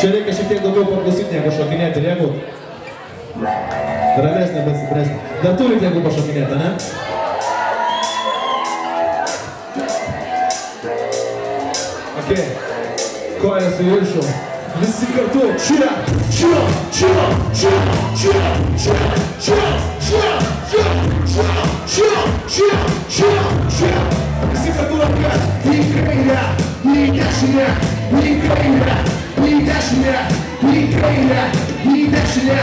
Čia reikia šiek tiek daugiau paklausyti, negu šokinėti, jeigu ramesnė, bet stipresnė. Dar turite, jeigu pašokinėti, ne? Ok, kojas į viršų. Visi kartu. Čia, čia, čia, čia, čia, čia, čia, čia, čia, čia, čia, čia, čia, čia. Visi kartu rankas į kairę, į dešinę, į kairę, į dešinę, į kairę, į dešinę.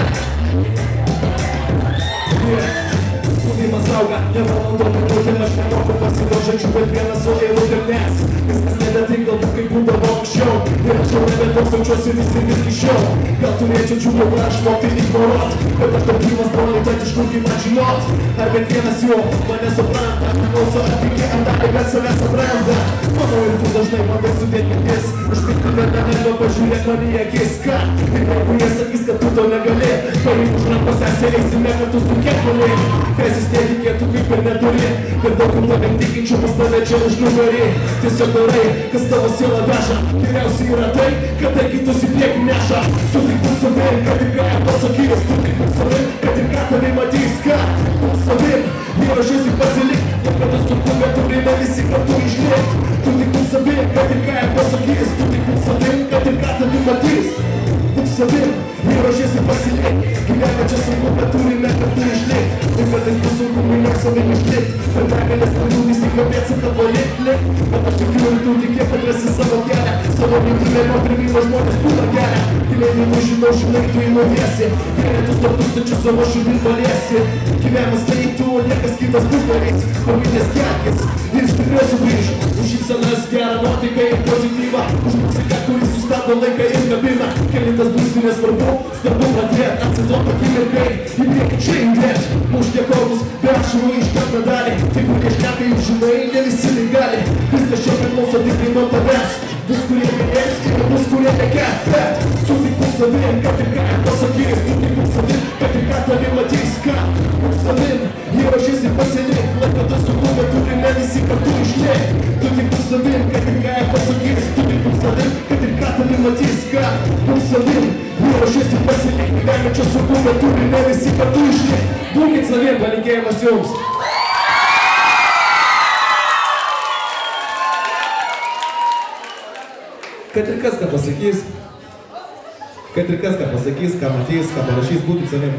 Spaudimas auga, nevalandom minutėm, aš nemoku pasiruošęčių, bet vienas su eilutėm nes viskas nebe taip galbūt kaip būdavo anksčiau. Ir aš jau nebe toks jaučiuosi visi šiau. Gal turėčiau džiūgau, ką aš mokti ignoruot, bet aš tau gyvas broliai, tad iš kurgi man žinot. Ar kiekvienas jo mane supranta, priklauso ar tiki ar dalį, bet savęs atranda. Manau ir tu dažnai bandai sudėt mintis, užpikti nebenelio, pažiūrėk man į akis, ką? Ir jeigu jie sakys, kad tu to negali, pareik už rankos esė eisime kartu su kiekvienai. Teisės netikėtų kaip ir neturi, per daug tavim tikinčių pas tave čia už nugarį. Tiesiog darai, kas tavo sielą veža, geriausia yra tai, kad tai kitus į priekį neša. Tu tik būk savim, kad ir ką jam pasakys, tu tik būk savim, kad ir ką tave matys, ką? Būk savim, įrašysi pasilik, niekada sunku, bet turime visi kartu išlikt. Tu tik būk savim, kad ir ką jam pasakys, tu tik būk savim, kad ir ką tave matys. Būk savim, įrašysi pasilik, gyvenime čia sunku, bet turime kartu išlikt. Ir kartais bus sunku, miniok savim išlikt, bet begalės klaidų visi kabėsi tavo likt. Bet aš tikiu ir tu tikėk, kad rasi savo kelią, savo mintimėm atrimimo žmonės būna kelią. Gyvenimų žinau, žinai, tu įnuviesi, vienetus to tūkstančių savo širdį paliesi. Gyvenimas tai tu, niekas kitas bus darys, paminės kelkis ir stipriau sugrįž. Už šypsenas gerą nuotaiką ir pozityvą, už muziką, kuris sustabdo laiką ir kabina. Kelintas bus nesvarbu, svarbu pradėt, atsiduot akimirkai, į priekį čia įdėt. Už dėkotus, be ašarų iškart medalį, tai kur nešneka jau žinai, ne visi tai gali. Viskas čia priklauso tikrai nuo tavęs, bus kurie mėgės ir bus kurie nekės. Bet tu tik būk savim, kad ir ką pasakys, tu tik būk savim, kad ir ką tave matys, ką? Būk savim, įrašysi pasilik, laikada sunku, bet turime visi kartu išlikt. Tu tik būk savim, kad ir ką pasakys, tu tik būk savim, kad ir ką tave matys, ką? Būk savim, įrašysi pasilik, gyvenime čia sunku, bet turime visi kartu išlikt. Būkit savim, palinkėjimas jums. Kad ir kas ką pasakys, ką matys, ką parašys, būkit savim.